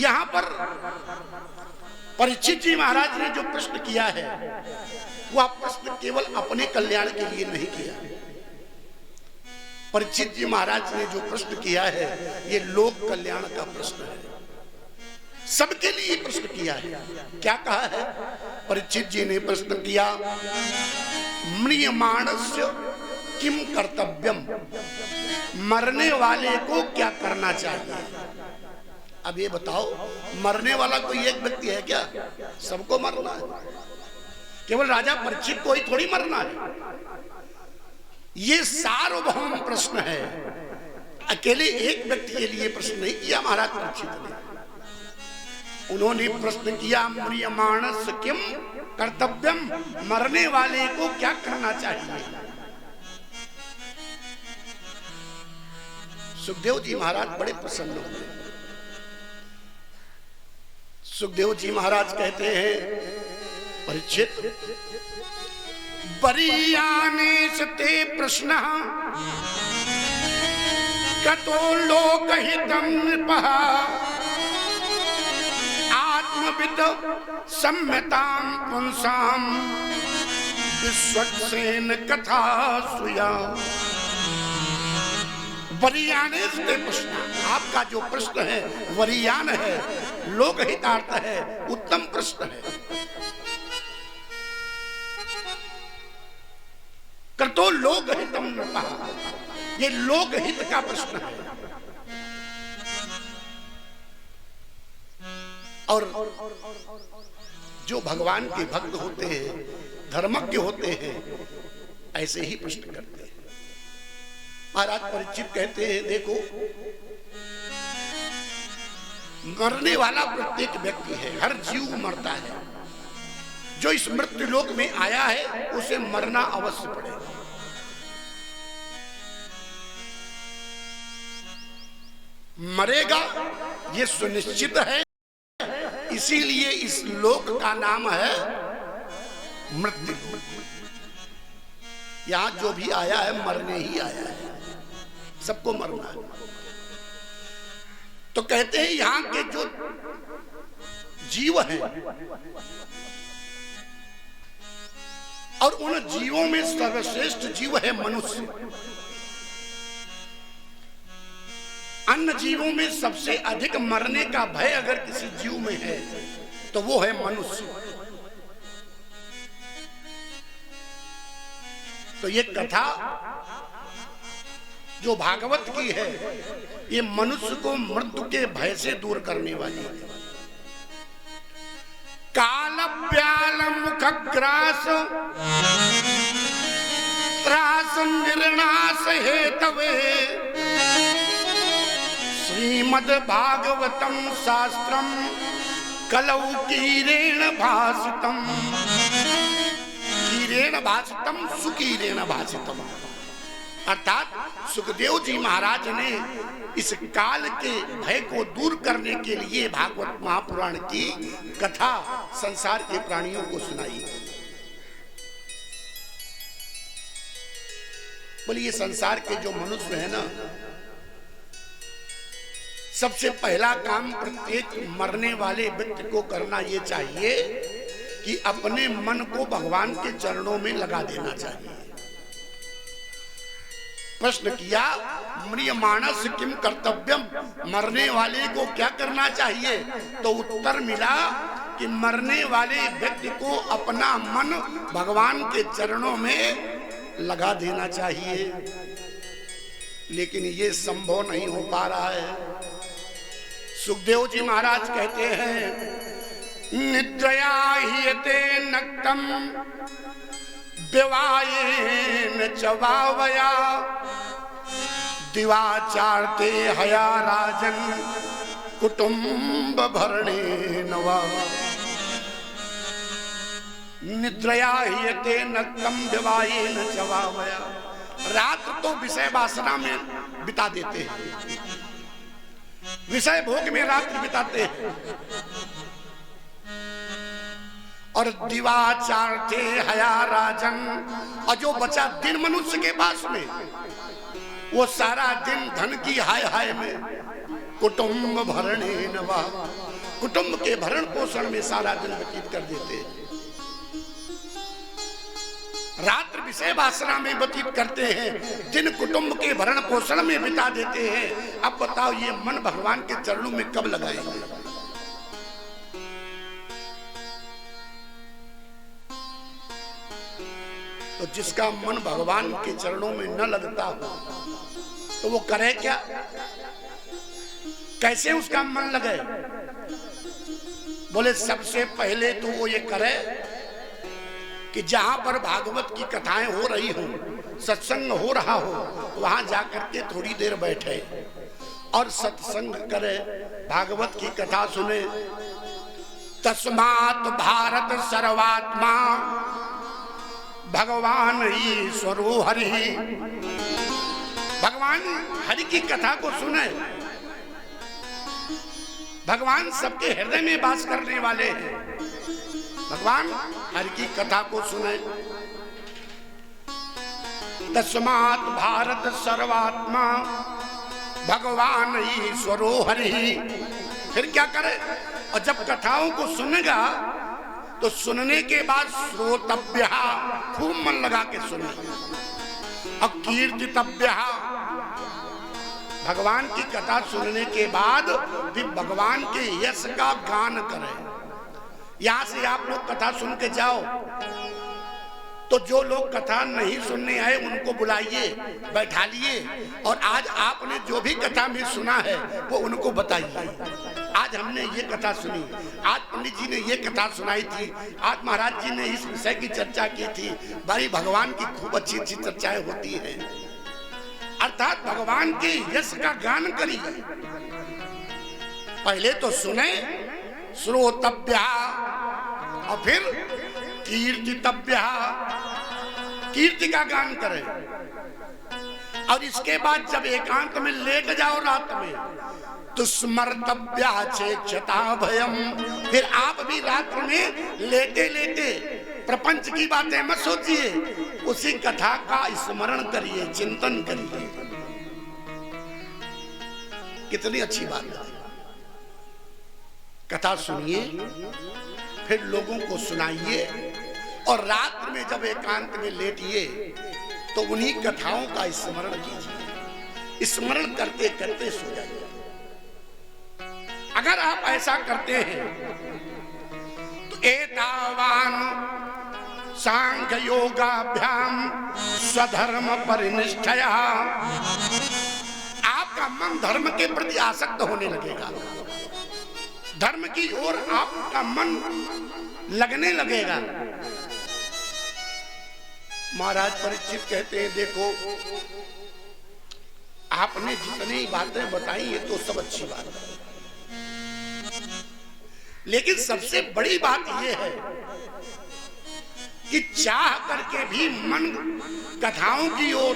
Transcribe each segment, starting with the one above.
यहां पर परीक्षित जी महाराज ने जो प्रश्न किया है वह प्रश्न केवल अपने कल्याण के लिए नहीं किया। परीक्षित जी महाराज ने जो प्रश्न किया है ये लोक कल्याण का प्रश्न है, सबके लिए प्रश्न किया है। क्या कहा है परीक्षित जी ने प्रश्न किया, म्रियमाणस्य किम कर्तव्यम, मरने वाले को क्या करना चाहिए। अब ये बताओ, मरने वाला कोई एक व्यक्ति है क्या? सबको मरना है, केवल राजा परीक्षित को ही थोड़ी मरना है। ये सार्वभौम प्रश्न है, अकेले एक व्यक्ति के लिए प्रश्न नहीं किया महाराज परीक्षित ने। उन्होंने प्रश्न किया, म्रियमाणस्य किम कर्तव्यम, मरने वाले को क्या करना चाहिए। सुखदेव जी महाराज बड़े प्रसन्न हुए। सुखदेव जी महाराज कहते हैं, परीक्षित बरीयानेशते प्रश्न कतो लोकहितं नृपः आत्मविद सम्यतां पुंसां विश्वक्सेन कथा सुया। वरीयानेशते प्रश्न, आपका जो प्रश्न है वरीयान है, लोकहितार्थ है, उत्तम प्रश्न है। कर्तो लोकहितम नृपः, ये लोकहित का प्रश्न है। और जो भगवान के भक्त होते हैं, धर्मज्ञ होते हैं, ऐसे ही प्रश्न करते हैं। महाराज परीक्षित कहते हैं, देखो मरने वाला प्रत्येक व्यक्ति है, हर जीव मरता है। जो इस मृत्यु लोक में आया है उसे मरना अवश्य पड़ेगा। मरेगा ये सुनिश्चित है, इसीलिए इस लोक का नाम है मृत्यु। यहां जो भी आया है मरने ही आया है, सबको मरना है। तो कहते हैं यहां के जो जीव हैं और उन जीवों में सर्वश्रेष्ठ जीव है मनुष्य। अन्य जीवों में सबसे अधिक मरने का भय अगर किसी जीव में है तो वो है मनुष्य। तो ये कथा जो भागवत की है ये मनुष्य को मृत्यु के भय से दूर करने वाली है। काल व्याल मुखग्रास त्रास निर्नाश हेतवे श्रीमद् भागवतम शास्त्रम कलौ कीरेण भासितम। कीरेण भासितम सुकीरेण भासितम, अर्थात सुखदेव जी महाराज ने इस काल के भय को दूर करने के लिए भागवत महापुराण की कथा संसार के प्राणियों को सुनाई। बोलिए, संसार के जो मनुष्य है ना, सबसे पहला काम प्रत्येक मरने वाले व्यक्ति को करना ये चाहिए कि अपने मन को भगवान के चरणों में लगा देना चाहिए। प्रश्न किया, म्रियमाणस्य किम कर्तव्यम, मरने वाले को क्या करना चाहिए। तो उत्तर मिला कि मरने वाले व्यक्ति को अपना मन भगवान के चरणों में लगा देना चाहिए। लेकिन ये संभव नहीं हो पा रहा है। सुखदेव जी महाराज कहते हैं, निद्रया हीयते नक्तम विवायेन च वावया दिवाचारते हया राजन कुटुंब भरणेन वा। निद्रया हीयते नक्तम विवायेन च वावया, रात तो विषय वासना में बिता देते हैं, विषय भोग में रात्रि बिताते हैं। और दिवाचार थे हया राजन, और जो बचा दिन मनुष्य के पास में वो सारा दिन धन की हाय हाय में कुटुंब भरणे नवा, कुटुंब के भरण पोषण में सारा दिन व्यतीत कर देते हैं, रात्र विषय वासना में व्यतीत करते हैं, दिन कुटुंब के भरण पोषण में बिता देते हैं। अब बताओ ये मन भगवान के चरणों में कब लगाएंगे? तो जिसका मन भगवान के चरणों में न लगता हो तो वो करे क्या? कैसे उसका मन लगे? बोले सबसे पहले तो वो ये करे कि जहां पर भागवत की कथाएं हो रही हो, सत्संग हो रहा हो, वहां जाकर के थोड़ी देर बैठे और सत्संग करे, भागवत की कथा सुने। तस्मात् भारत सर्वात्मा भगवान ईश्वरो हरि। भगवान हरि की कथा को सुने। भगवान सबके हृदय में वास करने वाले हैं। भगवान हरि की कथा को सुने। तस्मात् भारत सर्वात्मा भगवान ईश्वरो हरि। फिर क्या करे? और जब कथाओं को सुनेगा तो सुनने के बाद श्रोतव्य, खूब मन लगा के सुने। और कीर्तितव्य, भगवान की कथा सुनने के बाद भी भगवान के यश का गान करें। यहां से आप लोग कथा सुन के जाओ तो जो लोग कथा नहीं सुनने आए उनको बुलाइए, बैठालिए और आज आपने जो भी कथा में सुना है वो उनको बताइए। आज हमने ये कथा सुनी, आज पंडित जी ने ये कथा सुनाई थी, आज महाराज जी ने इस विषय की चर्चा की थी। भाई भगवान की खूब अच्छी अच्छी चर्चाएं होती हैं, अर्थात भगवान के यश का गान करिए। पहले तो सुने, श्रोतव्य, और फिर कीर्तितव्य, कीर्ति का गान करें। और इसके बाद जब एकांत में लेट जाओ रात में तो स्मर्तव्या चेक्षता भयम। फिर आप भी रात में लेटे लेटे प्रपंच की बातें मत सोचिए, उसी कथा का स्मरण करिए, चिंतन करिए। कितनी अच्छी बात है। कथा सुनिए, फिर लोगों को सुनाइए और रात में जब एकांत में लेटिए तो उन्हीं कथाओं का स्मरण कीजिए। स्मरण करते करते सो जाइए। अगर आप ऐसा करते हैं तो एतावान सांख्य योगाभ्याम स्वधर्म परिनिष्ठया, आपका मन धर्म के प्रति आसक्त होने लगेगा। धर्म की ओर आपका मन लगने लगेगा। महाराज परीक्षित कहते हैं, देखो आपने जितनी बातें बताई ये तो सब अच्छी बात है, लेकिन सबसे बड़ी बात यह है कि चाह करके भी मन कथाओं की ओर,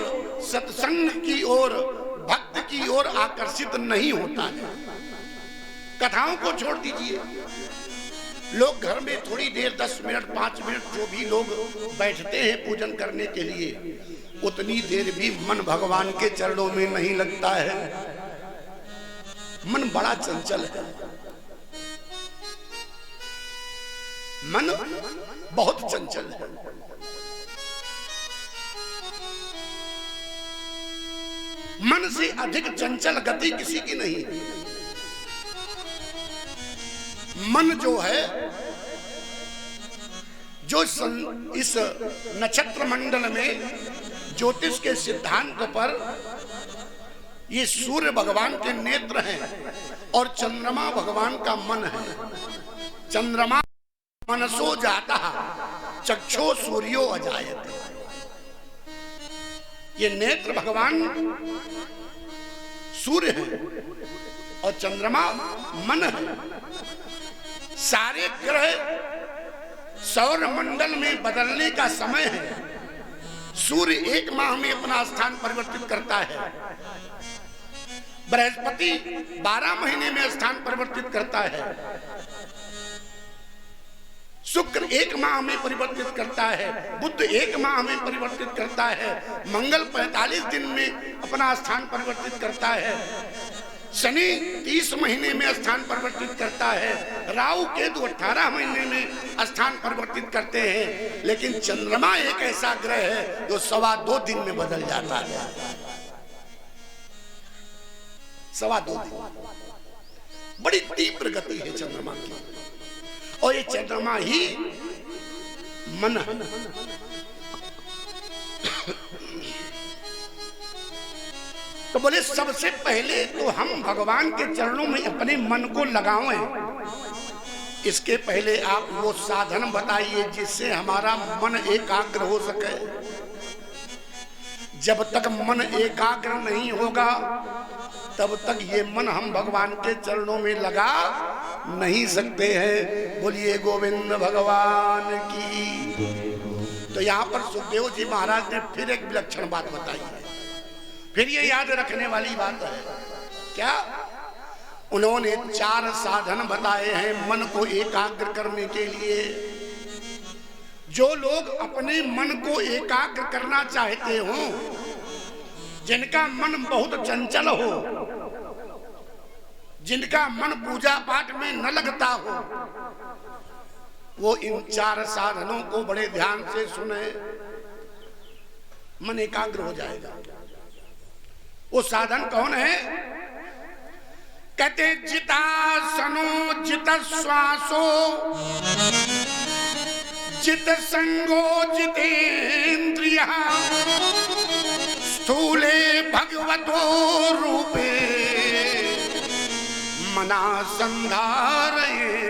सत्संग की ओर, भक्त की ओर आकर्षित नहीं होता है। कथाओं को छोड़ दीजिए। लोग घर में थोड़ी देर 10 मिनट 5 मिनट जो भी लोग बैठते हैं पूजन करने के लिए, उतनी देर भी मन भगवान के चरणों में नहीं लगता है। मन बड़ा चंचल है, मन बहुत चंचल है। मन से अधिक चंचल गति किसी की नहीं। मन जो है, जो इस नक्षत्र मंडल में ज्योतिष के सिद्धांत पर ये सूर्य भगवान के नेत्र हैं और चंद्रमा भगवान का मन है। चंद्रमा मनसो जाता चक्षो सूर्यो अजायते। ये नेत्र भगवान सूर्य है और चंद्रमा मन है। सारे ग्रह सौर मंडल में बदलने का समय है। सूर्य 1 माह में अपना स्थान परिवर्तित करता है। बृहस्पति 12 महीने में स्थान परिवर्तित करता है। शुक्र 1 माह में परिवर्तित करता है। बुध 1 माह में परिवर्तित करता है। मंगल 45 दिन में अपना स्थान परिवर्तित करता है। शनि 30 महीने में स्थान परिवर्तित करता है, राहु केतु 18 महीने में स्थान परिवर्तित करते हैं, लेकिन चंद्रमा एक ऐसा ग्रह है जो 2.25 दिन में बदल जाता है। 2.25 दिन, बड़ी तीव्र गति है चंद्रमा की। और ये चंद्रमा ही मन है। तो बोले सबसे पहले तो हम भगवान के चरणों में अपने मन को लगाएं। इसके पहले आप वो साधन बताइए जिससे हमारा मन एकाग्र हो सके। जब तक मन एकाग्र नहीं होगा तब तक ये मन हम भगवान के चरणों में लगा नहीं सकते हैं। बोलिए गोविंद भगवान की। तो यहाँ पर सुखदेव जी महाराज ने फिर एक विलक्षण बात बताई है, फिर ये याद रखने वाली बात है। क्या? उन्होंने 4 साधन बताए हैं मन को एकाग्र करने के लिए। जो लोग अपने मन को एकाग्र करना चाहते हो, जिनका मन बहुत चंचल हो, जिनका मन पूजा पाठ में न लगता हो, वो इन 4 साधनों को बड़े ध्यान से सुने, मन एकाग्र हो जाएगा। वो साधन कौन है? कहते जितासनो जित श्वासो जित संगो जितेन्द्रिय स्थूले भगवतो रूपे मना संधारये